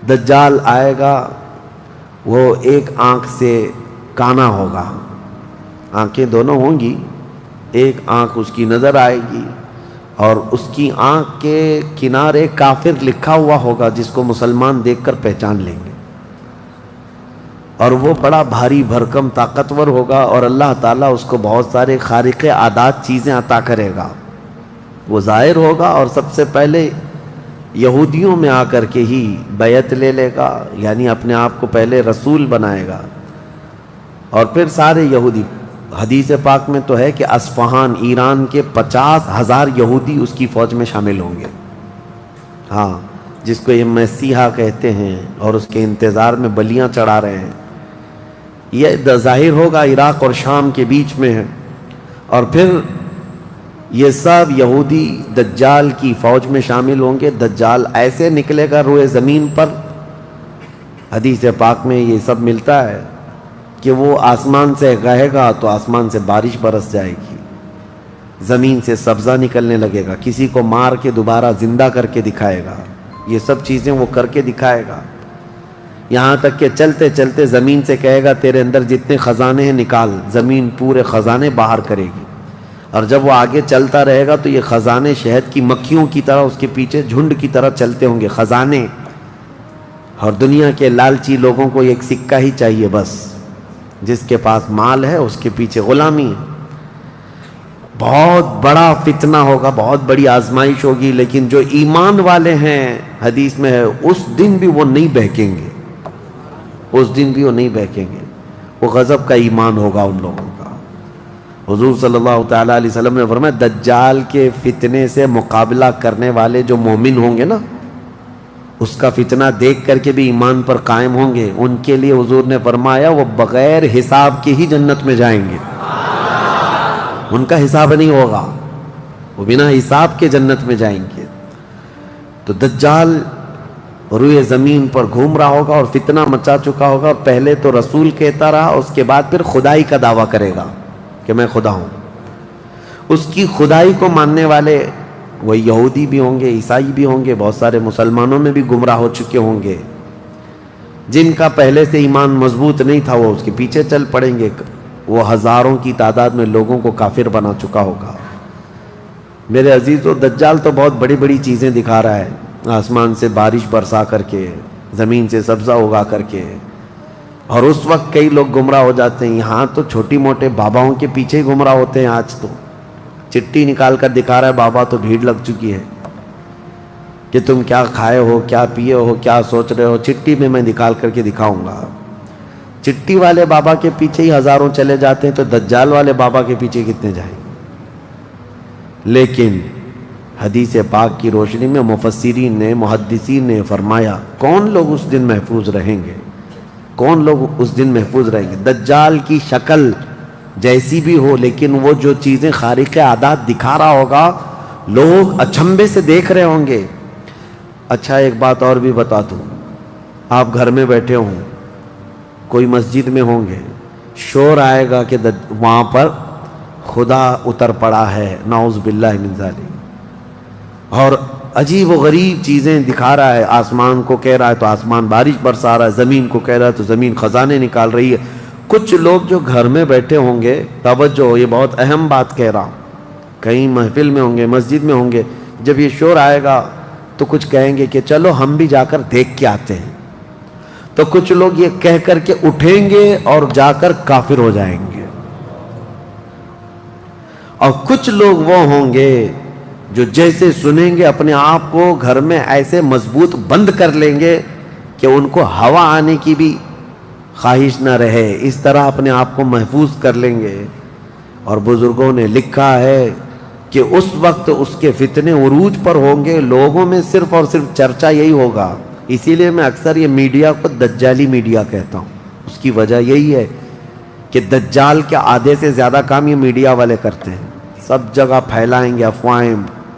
دجال آئے گا، وہ ایک آنکھ سے کانا ہوگا، آنکھیں دونوں ہوں گی، ایک آنکھ اس کی نظر آئے گی، اور اس کی آنکھ کے کنارے کافر لکھا ہوا ہوگا جس کو مسلمان دیکھ کر پہچان لیں گے، اور وہ بڑا بھاری بھرکم طاقتور ہوگا، اور اللہ تعالیٰ اس کو بہت سارے خارق عادات چیزیں عطا کرے گا۔ وہ ظاہر ہوگا اور سب سے پہلے یہودیوں میں آ کر کے ہی بیعت لے لے گا، یعنی اپنے آپ کو پہلے رسول بنائے گا، اور پھر سارے یہودی، حدیث پاک میں تو ہے کہ اصفہان ایران کے 50,000 یہودی اس کی فوج میں شامل ہوں گے، ہاں، جس کو یہ مسیحا کہتے ہیں، اور اس کے انتظار میں بلیاں چڑھا رہے ہیں۔ یہ ظاہر ہوگا عراق اور شام کے بیچ میں ہے، اور پھر یہ سب یہودی دجال کی فوج میں شامل ہوں گے۔ دجال ایسے نکلے گا روئے زمین پر، حدیث پاک میں یہ سب ملتا ہے کہ وہ آسمان سے کہے گا تو آسمان سے بارش برس جائے گی، زمین سے سبزہ نکلنے لگے گا، کسی کو مار کے دوبارہ زندہ کر کے دکھائے گا، یہ سب چیزیں وہ کر کے دکھائے گا، یہاں تک کہ چلتے چلتے زمین سے کہے گا تیرے اندر جتنے خزانے ہیں نکال، زمین پورے خزانے باہر کرے گی، اور جب وہ آگے چلتا رہے گا تو یہ خزانے شہد کی مکھیوں کی طرح اس کے پیچھے جھنڈ کی طرح چلتے ہوں گے خزانے، اور دنیا کے لالچی لوگوں کو ایک سکہ ہی چاہیے بس، جس کے پاس مال ہے اس کے پیچھے غلامی ہے۔ بہت بڑا فتنہ ہوگا، بہت بڑی آزمائش ہوگی، لیکن جو ایمان والے ہیں حدیث میں ہے اس دن بھی وہ نہیں بہکیں گے، اس دن بھی وہ نہیں بہکیں گے، وہ غضب کا ایمان ہوگا ان لوگوں کا۔ حضور صلی اللہ تعالیٰ علیہ وسلم نے فرمایا دجال کے فتنے سے مقابلہ کرنے والے جو مومن ہوں گے نا، اس کا فتنہ دیکھ کر کے بھی ایمان پر قائم ہوں گے، ان کے لیے حضور نے فرمایا وہ بغیر حساب کے ہی جنت میں جائیں گے، ان کا حساب نہیں ہوگا، وہ بنا حساب کے جنت میں جائیں گے۔ تو دجال روئے زمین پر گھوم رہا ہوگا اور فتنہ مچا چکا ہوگا، پہلے تو رسول کہتا رہا، اس کے بعد پھر خدائی کا دعویٰ کرے گا کہ میں خدا ہوں۔ اس کی خدائی کو ماننے والے وہ یہودی بھی ہوں گے، عیسائی بھی ہوں گے، بہت سارے مسلمانوں میں بھی گمراہ ہو چکے ہوں گے، جن کا پہلے سے ایمان مضبوط نہیں تھا وہ اس کے پیچھے چل پڑیں گے، وہ ہزاروں کی تعداد میں لوگوں کو کافر بنا چکا ہوگا۔ میرے عزیزو، دجال تو بہت بڑی بڑی چیزیں دکھا رہا ہے، آسمان سے بارش برسا کر کے، زمین سے سبزہ اگا کر کے، اور اس وقت کئی لوگ گمراہ ہو جاتے ہیں، یہاں تو چھوٹی موٹے باباؤں کے پیچھے ہی گمراہ ہوتے ہیں، آج تو چٹھی نکال کر دکھا رہا ہے بابا، تو بھیڑ لگ چکی ہے کہ تم کیا کھائے ہو، کیا پیے ہو، کیا سوچ رہے ہو، چٹھی میں نکال کر کے دکھاؤں گا۔ چٹھی والے بابا کے پیچھے ہی ہزاروں چلے جاتے ہیں، تو دجال والے بابا کے پیچھے کتنے جائیں گے؟ لیکن حدیث پاک کی روشنی میں مفسرین نے، محدثین نے فرمایا کون لوگ اس دن محفوظ رہیں گے، کون لوگ اس دن محفوظ رہیں گے؟ دجال کی شکل جیسی بھی ہو، لیکن وہ جو چیزیں خارق عادات دکھا رہا ہوگا لوگ اچنبے سے دیکھ رہے ہوں گے۔ اچھا ایک بات اور بھی بتا دوں، آپ گھر میں بیٹھے ہوں، کوئی مسجد میں ہوں گے، شور آئے گا کہ وہاں پر خدا اتر پڑا ہے، نعوذ باللہ من ذالک، اور عجیب و غریب چیزیں دکھا رہا ہے، آسمان کو کہہ رہا ہے تو آسمان بارش برسا رہا ہے، زمین کو کہہ رہا ہے تو زمین خزانے نکال رہی ہے۔ کچھ لوگ جو گھر میں بیٹھے ہوں گے، توجہ، یہ بہت اہم بات کہہ رہا ہوں، کہیں محفل میں ہوں گے، مسجد میں ہوں گے، جب یہ شور آئے گا تو کچھ کہیں گے کہ چلو ہم بھی جا کر دیکھ کے آتے ہیں، تو کچھ لوگ یہ کہہ کر کے اٹھیں گے اور جا کر کافر ہو جائیں گے، اور کچھ لوگ وہ ہوں گے جو جیسے سنیں گے اپنے آپ کو گھر میں ایسے مضبوط بند کر لیں گے کہ ان کو ہوا آنے کی بھی خواہش نہ رہے، اس طرح اپنے آپ کو محفوظ کر لیں گے۔ اور بزرگوں نے لکھا ہے کہ اس وقت اس کے فتنے عروج پر ہوں گے، لوگوں میں صرف اور صرف چرچا یہی ہوگا۔ اسی لیے میں اکثر یہ میڈیا کو دجالی میڈیا کہتا ہوں، اس کی وجہ یہی ہے کہ دجال کے آدھے سے زیادہ کام یہ میڈیا والے کرتے ہیں، سب جگہ پھیلائیں گے افواہیں،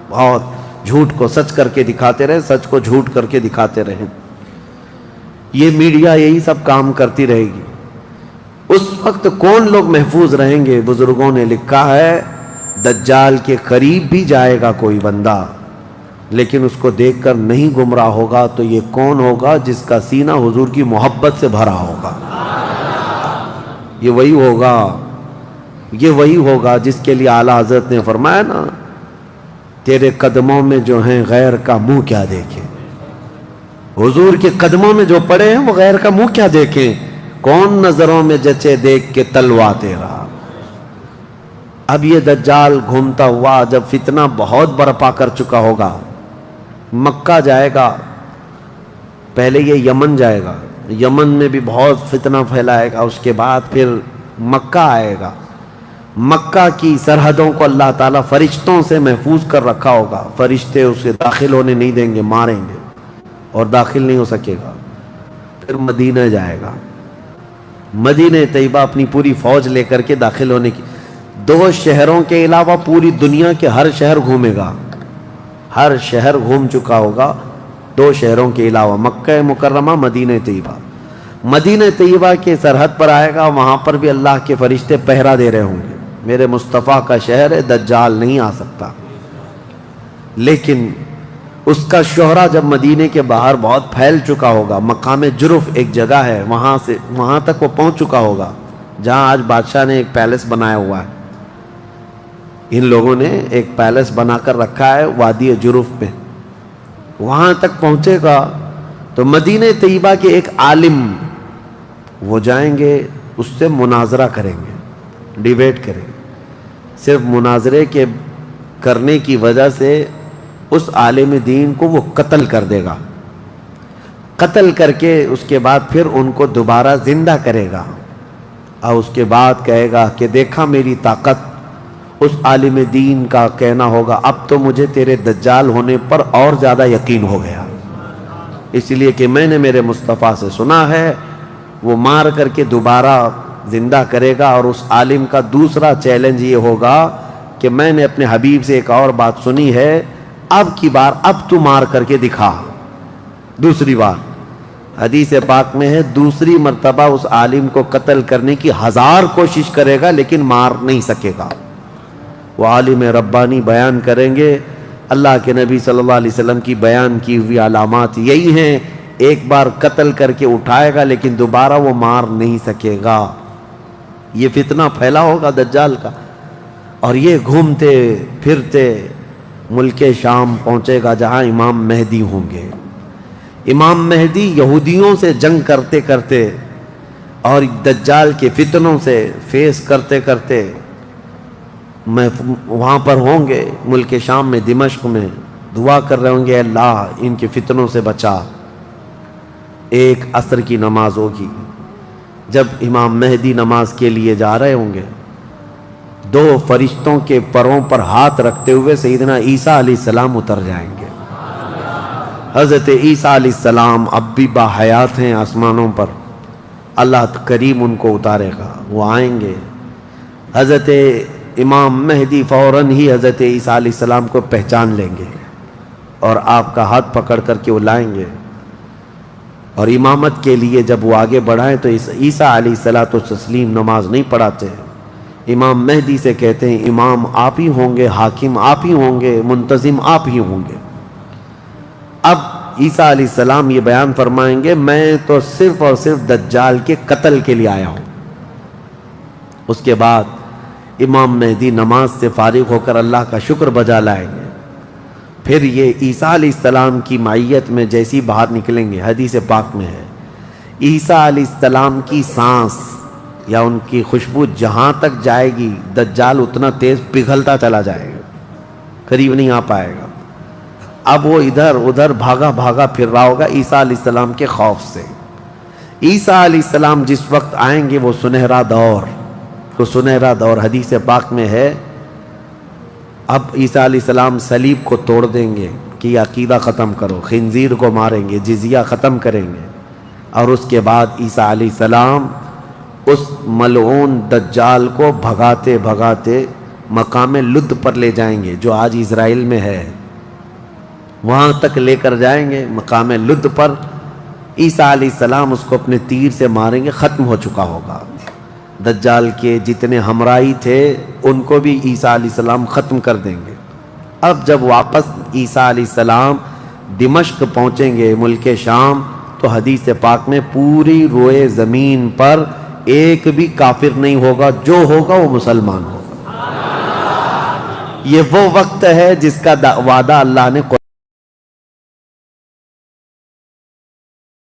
بہت جھوٹ کو سچ کر کے دکھاتے رہے، سچ کو جھوٹ کر کے دکھاتے رہے، یہ میڈیا یہی سب کام کرتی رہے گی۔ اس وقت کون لوگ محفوظ رہیں گے؟ بزرگوں نے لکھا ہے دجال کے قریب بھی جائے گا کوئی بندہ لیکن اس کو دیکھ کر نہیں گمراہ ہوگا تو یہ کون ہوگا؟ جس کا سینہ حضور کی محبت سے بھرا ہوگا۔ یہ وہی ہوگا جس کے لیے اعلیٰ حضرت نے فرمایا نا، تیرے قدموں میں جو ہیں غیر کا منہ کیا دیکھیں۔ حضور کے قدموں میں جو پڑے ہیں وہ غیر کا منہ کیا دیکھیں۔ کون نظروں میں جچے دیکھ کے تلوا تیرا۔ اب یہ دجال گھومتا ہوا جب فتنہ بہت برپا کر چکا ہوگا، مکہ جائے گا، پہلے یہ یمن جائے گا، یمن میں بھی بہت فتنہ پھیلائے گا، اس کے بعد پھر مکہ آئے گا۔ مکہ کی سرحدوں کو اللہ تعالیٰ فرشتوں سے محفوظ کر رکھا ہوگا، فرشتے اسے داخل ہونے نہیں دیں گے، ماریں گے اور داخل نہیں ہو سکے گا۔ پھر مدینہ جائے گا، مدینہ طیبہ اپنی پوری فوج لے کر کے داخل ہونے کی، 2 شہروں کے علاوہ پوری دنیا کے ہر شہر گھومے گا، ہر شہر گھوم چکا ہوگا 2 شہروں کے علاوہ، مکہ مکرمہ، مدینہ طیبہ۔ مدینہ طیبہ کے سرحد پر آئے گا، وہاں پر بھی اللہ کے فرشتے پہرا دے رہے ہوں گے، میرے مصطفیٰ کا شہر ہے، دجال نہیں آ سکتا۔ لیکن اس کا شہرہ جب مدینے کے باہر بہت پھیل چکا ہوگا، مقام جرف ایک جگہ ہے، وہاں تک وہ پہنچ چکا ہوگا، جہاں آج بادشاہ نے ایک پیلس بنایا ہوا ہے۔ ان لوگوں نے ایک پیلس بنا کر رکھا ہے وادی جرف میں، وہاں تک پہنچے گا تو مدینہ طیبہ کے ایک عالم وہ جائیں گے، اس سے مناظرہ کریں گے، ڈیبیٹ کریں گے۔ صرف مناظرے کے کرنے کی وجہ سے اس عالم دین کو وہ قتل کر دے گا، قتل کر کے اس کے بعد پھر ان کو دوبارہ زندہ کرے گا، اور اس کے بعد کہے گا کہ دیکھا میری طاقت۔ اس عالم دین کا کہنا ہوگا اب تو مجھے تیرے دجال ہونے پر اور زیادہ یقین ہو گیا، اس لیے کہ میں نے میرے مصطفیٰ سے سنا ہے، وہ مار کر کے دوبارہ زندہ کرے گا۔ اور اس عالم کا دوسرا چیلنج یہ ہوگا کہ میں نے اپنے حبیب سے ایک اور بات سنی ہے، اب کی بار اب تو مار کر کے دکھا۔ دوسری بار حدیث پاک میں ہے، دوسری مرتبہ اس عالم کو قتل کرنے کی 1000 کوشش کرے گا لیکن مار نہیں سکے گا۔ وہ عالم ربانی بیان کریں گے، اللہ کے نبی صلی اللہ علیہ وسلم کی بیان کی ہوئی علامات یہی ہیں، ایک بار قتل کر کے اٹھائے گا لیکن دوبارہ وہ مار نہیں سکے گا۔ یہ فتنہ پھیلا ہوگا دجال کا، اور یہ گھومتے پھرتے ملک شام پہنچے گا جہاں امام مہدی ہوں گے۔ امام مہدی یہودیوں سے جنگ کرتے کرتے اور دجال کے فتنوں سے فیس کرتے کرتے وہاں پر ہوں گے، ملک شام میں، دمشق میں، دعا کر رہے ہوں گے، اللہ ان کے فتنوں سے بچا۔ ایک عصر کی نماز ہوگی، جب امام مہدی نماز کے لیے جا رہے ہوں گے، 2 فرشتوں کے پروں پر ہاتھ رکھتے ہوئے سیدنا عیسیٰ علیہ السلام اتر جائیں گے۔ حضرت عیسیٰ علیہ السلام اب بھی باحیات ہیں آسمانوں پر، اللہ کریم ان کو اتارے گا، وہ آئیں گے۔ حضرت امام مہدی فوراً ہی حضرت عیسیٰ علیہ السلام کو پہچان لیں گے اور آپ کا ہاتھ پکڑ کر کے وہ لائیں گے، اور امامت کے لیے جب وہ آگے بڑھائیں تو عیسیٰ علیہ السلام نماز نہیں پڑھاتے، امام مہدی سے کہتے ہیں امام آپ ہی ہوں گے، حاکم آپ ہی ہوں گے، منتظم آپ ہی ہوں گے۔ اب عیسیٰ علیہ السلام یہ بیان فرمائیں گے، میں تو صرف اور صرف دجال کے قتل کے لیے آیا ہوں۔ اس کے بعد امام مہدی نماز سے فارغ ہو کر اللہ کا شکر بجا لائیں گے، پھر یہ عیسیٰ علیہ السلام کی معیت میں جیسی باہر نکلیں گے، حدیث پاک میں ہے عیسیٰ علیہ السلام کی سانس یا ان کی خوشبو جہاں تک جائے گی دجال اتنا تیز پگھلتا چلا جائے گا، قریب نہیں آ پائے گا۔ اب وہ ادھر ادھر بھاگا بھاگا پھر رہا ہوگا عیسیٰ علیہ السلام کے خوف سے۔ عیسیٰ علیہ السلام جس وقت آئیں گے وہ سنہرا دور حدیث پاک میں ہے، اب عیسیٰ علیہ السلام صلیب کو توڑ دیں گے کہ یہ عقیدہ ختم کرو، خنزیر کو ماریں گے، جزیہ ختم کریں گے، اور اس کے بعد عیسیٰ علیہ السلام اس ملعون دجال کو بھگاتے بھگاتے مقام لد پر لے جائیں گے، جو آج اسرائیل میں ہے، وہاں تک لے کر جائیں گے۔ مقام لد پر عیسیٰ علیہ السلام اس کو اپنے تیر سے ماریں گے، ختم ہو چکا ہوگا۔ دجال کے جتنے ہمراہی تھے ان کو بھی عیسیٰ علیہ السلام ختم کر دیں گے۔ اب جب واپس عیسیٰ علیہ السلام دمشق پہنچیں گے ملک شام، تو حدیث پاک میں پوری روئے زمین پر ایک بھی کافر نہیں ہوگا، جو ہوگا وہ مسلمان ہوگا۔ یہ وہ وقت ہے جس کا وعدہ اللہ نے